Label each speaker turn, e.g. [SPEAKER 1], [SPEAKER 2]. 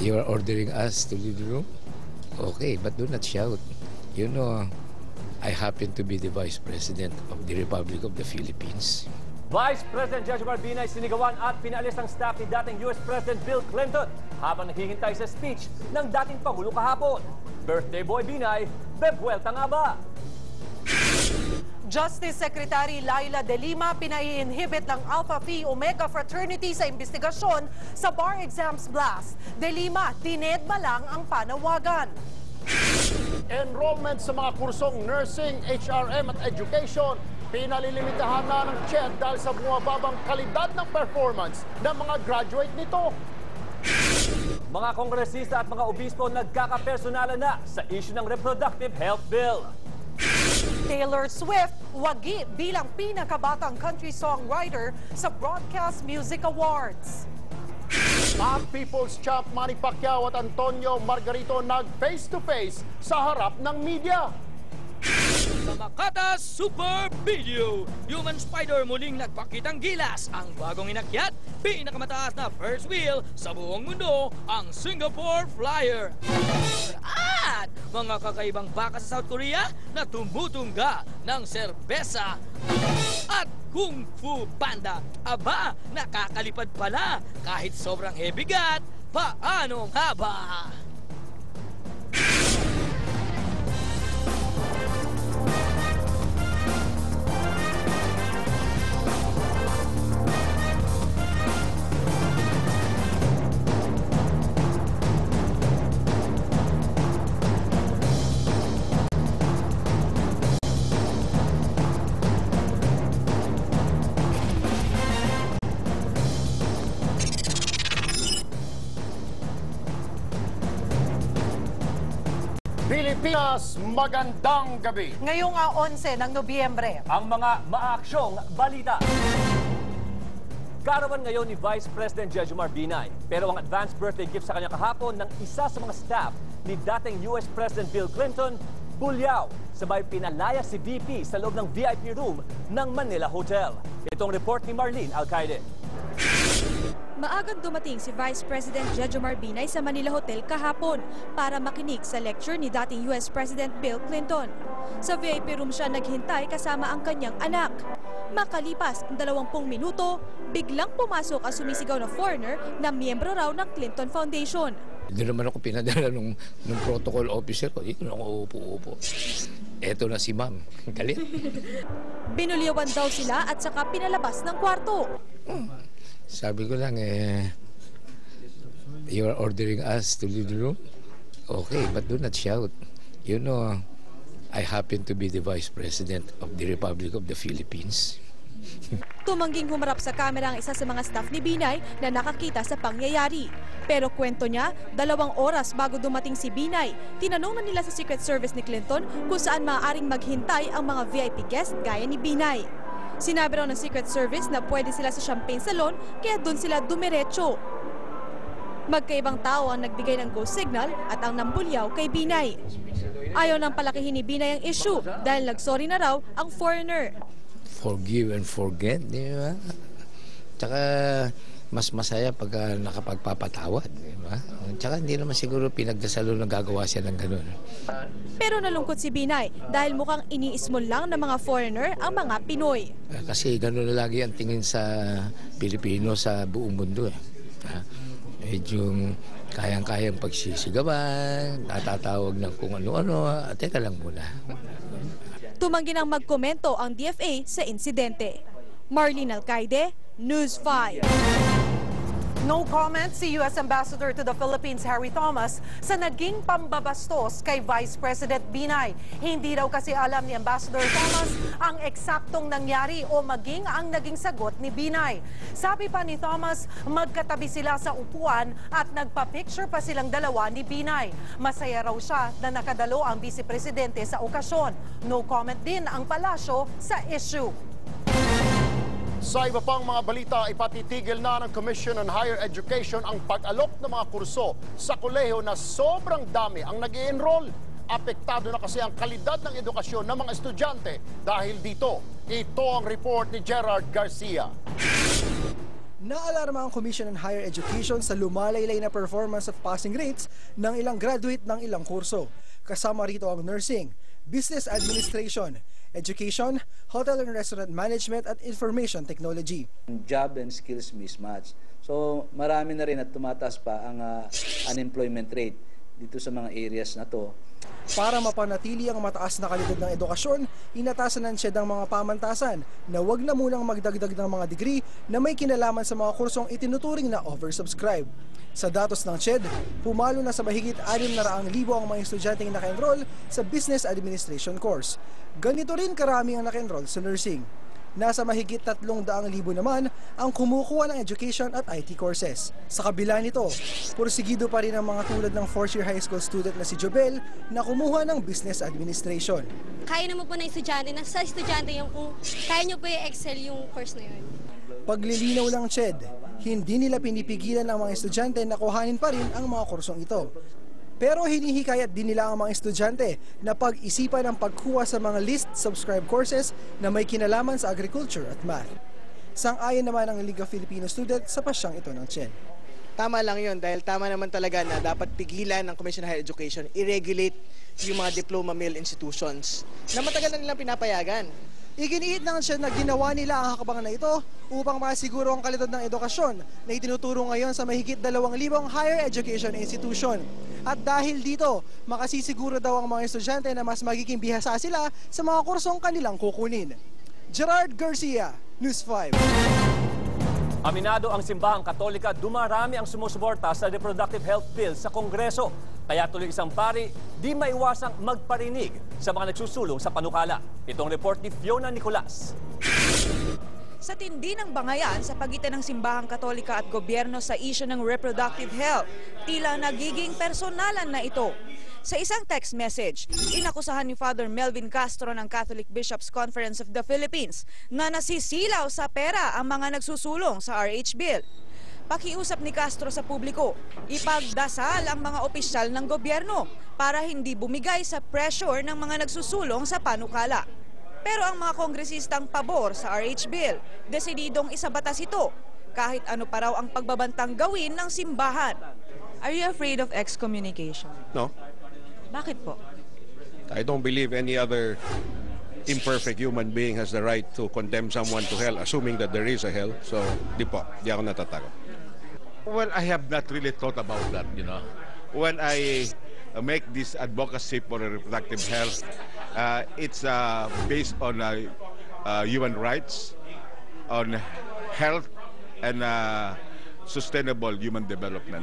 [SPEAKER 1] You are ordering us to leave the room? Okay, but do not shout. You know, I happen to be the Vice President of the Republic of the Philippines.
[SPEAKER 2] Vice President Jejomar Binay sinigawan at pinaalis ang staff ni dating US President Bill Clinton habang naghihintay sa speech ng dating Pangulo kahapon. Birthday boy Binay, bebuelta nga ba?
[SPEAKER 3] Justice Secretary Laila De Lima pinai-inhibit ng Alpha Phi Omega Fraternity sa investigasyon sa bar exams blast. De Lima, tinedma lang ang panawagan.
[SPEAKER 4] Enrollment sa mga kursong nursing, HRM at education, pinalilimitahan na ng CHED dahil sa bumababang kalidad ng performance ng mga graduate nito.
[SPEAKER 2] Mga kongresista at mga obispo nagkakapersonalan na sa issue ng reproductive health bill.
[SPEAKER 3] Taylor Swift, wagi bilang pinakabatang country songwriter sa Broadcast Music Awards.
[SPEAKER 4] Ang People's Champ Manny Pacquiao at Antonio Margarito nag-face-to-face sa harap ng media.
[SPEAKER 5] Sa Makata Super Video, Human Spider muling nagpakitang gilas. Ang bagong inakyat, pinakamataas na first wheel sa buong mundo, ang Singapore Flyer. At mga kakaibang baka sa South Korea na tumutungga ng serbesa at Kung Fu Panda. Aba, nakakalipad pala kahit sobrang heavy gat. Paano nga ba?
[SPEAKER 4] Pilipinas, magandang gabi.
[SPEAKER 3] Ngayong 11 ng Nobyembre.
[SPEAKER 2] Ang mga maaksyong balita. Karawan ngayon ni Vice President Jejomar Binay. Pero ang advance birthday gift sa kanya kahapon ng isa sa mga staff ni dating US President Bill Clinton, bulyaw. Sabay pinalaya si VP sa loob ng VIP room ng Manila Hotel. Itong report ni Marlene Alcaide.
[SPEAKER 6] Maagang dumating si Vice President Jejomar Binay sa Manila Hotel kahapon para makinig sa lecture ni dating US President Bill Clinton. Sa VIP room siya naghintay kasama ang kanyang anak. Makalipas ang 20 minuto, biglang pumasok ang sumisigaw na foreigner na miyembro raw ng Clinton Foundation.
[SPEAKER 1] Hindi naman ako pinadala nung protocol officer ko. Dito na ako upo-upo. Eto na si ma'am. Galit.
[SPEAKER 6] Binulyawan daw sila at saka pinalabas ng kwarto.
[SPEAKER 1] Sabi ko lang, you are ordering us to leave the room? Okay, but do not shout. You know, I happen to be the Vice President of the Republic of the Philippines.
[SPEAKER 6] Tumangging humarap sa kamera ang isa sa mga staff ni Binay na nakakita sa pangyayari. Pero kwento niya, 2 oras bago dumating si Binay, tinanong na nila sa Secret Service ni Clinton kung saan maaaring maghintay ang mga VIP guest gaya ni Binay. Sinabi raw ng Secret Service na pwede sila sa Champagne Salon kaya doon sila dumiretso. Magkaibang tao ang nagbigay ng go signal at ang nambulyaw kay Binay. Ayaw nang palakihin ni Binay ang issue dahil nagsorry na raw ang foreigner.
[SPEAKER 1] Forgive and forget, di ba? Tsaka mas masaya pag nakapagpapatawad, di ba? Tsaka hindi naman siguro pinagdasalo na gagawa siya ng ganun.
[SPEAKER 6] Pero nalungkot si Binay dahil mukhang iniismol lang ng mga foreigner ang mga Pinoy.
[SPEAKER 1] Kasi gano'n na lagi ang tingin sa Pilipino sa buong mundo. Medyo kayang-kayang pagsisigawan, natatawag ng kung ano-ano. Teka lang muna.
[SPEAKER 6] Tumanggi nang magkomento ang DFA sa insidente. Marlene Alcaide, News 5.
[SPEAKER 3] No comment si U.S. Ambassador to the Philippines Harry Thomas sa naging pambabastos kay Vice President Binay. Hindi raw kasi alam ni Ambassador Thomas ang eksaktong nangyari o maging ang naging sagot ni Binay. Sabi pa ni Thomas, magkatabi sila sa upuan at nagpa-picture pa silang dalawa ni Binay. Masaya raw siya na nakadalo ang Vice Presidente sa okasyon. No comment din ang palasyo sa issue.
[SPEAKER 4] Sa iba pang mga balita, ipatitigil na ng Commission on Higher Education ang pag-alok ng mga kurso sa kolehiyo na sobrang dami ang nag-i-enroll. Apektado na kasi ang kalidad ng edukasyon ng mga estudyante dahil dito. Ito ang report ni Gerard Garcia.
[SPEAKER 7] Naalarma ang Commission on Higher Education sa lumalaylay na performance at passing rates ng ilang graduate ng ilang kurso. Kasama rito ang nursing, business administration, education, hotel and restaurant management at information technology.
[SPEAKER 8] Job and skills mismatch. So marami na rin at tumataas pa ang unemployment rate dito sa mga areas na to.
[SPEAKER 7] Para mapanatili ang mataas na kalidad ng edukasyon, inatasan ng CHED ang mga pamantasan na wag na munang magdagdag ng mga degree na may kinalaman sa mga kursong itinuturing na oversubscribe. Sa datos ng CHED, pumalo na sa mahigit 600,000 ang mga estudyanteng naka-enroll sa Business Administration course. Ganito rin karami ang naka-enroll sa nursing. Nasa mahigit 300,000 naman ang kumukuha ng education at IT courses. Sa kabila nito, porsigido pa rin ang mga tulad ng 4th-year high school student na si Jobel na kumuha ng business administration.
[SPEAKER 9] Kaya naman po ng estudyante, nasa estudyante yung kung kaya nyo po i-excel yung course na yun.
[SPEAKER 7] Paglilinaw lang CHED, hindi nila pinipigilan ang mga estudyante na kuhanin pa rin ang mga kursong ito. Pero hinihikayat din nila ang mga estudyante na pag-isipan ang pagkuha sa mga list subscribe courses na may kinalaman sa agriculture at math. Sang-ayon naman ang League of Filipino Students sa pasyang ito ng CHED.
[SPEAKER 10] Tama lang yun dahil tama naman talaga na dapat pigilan ng Commission on Higher Education i-regulate yung mga diploma mill institutions na matagal na nilang pinapayagan.
[SPEAKER 7] Iginiit ng CHED na ginawa nila ang hakbang na ito upang masiguro ang kalidad ng edukasyon na itinuturo ngayon sa mahigit 2,000 higher education institution. At dahil dito, makasisiguro daw ang mga estudyante na mas magiging bihasa sila sa mga kursong kanilang kukunin. Gerard Garcia, News 5.
[SPEAKER 2] Aminado ang simbahang Katolika, dumarami ang sumusuporta sa reproductive health bill sa Kongreso. Kaya tuloy isang pari, di maiwasang magparinig sa mga nagsusulong sa panukala. Itong report ni Fiona Nicolas.
[SPEAKER 6] Sa tindi ng bangayan sa pagitan ng simbahang Katolika at gobyerno sa isyu ng reproductive health, tila nagiging personalan na ito. Sa isang text message, inakusahan ni Father Melvin Castro ng Catholic Bishops Conference of the Philippines na nasisilaw sa pera ang mga nagsusulong sa RH Bill. Pakiusap ni Castro sa publiko, ipagdasal ang mga opisyal ng gobyerno para hindi bumigay sa pressure ng mga nagsusulong sa panukala. Pero ang mga kongresistang pabor sa RH Bill, desididong isabatas ito kahit ano pa raw ang pagbabantang gawin ng simbahan. Are you afraid of excommunication?
[SPEAKER 11] No.
[SPEAKER 6] Bakit po?
[SPEAKER 11] I don't believe any other imperfect human being has the right to condemn someone to hell, assuming that there is a hell. So, di ako natatakot.
[SPEAKER 12] Well, I have not really thought about that, When I make this advocacy for reproductive health, it's based on human rights, on health, and sustainable human development.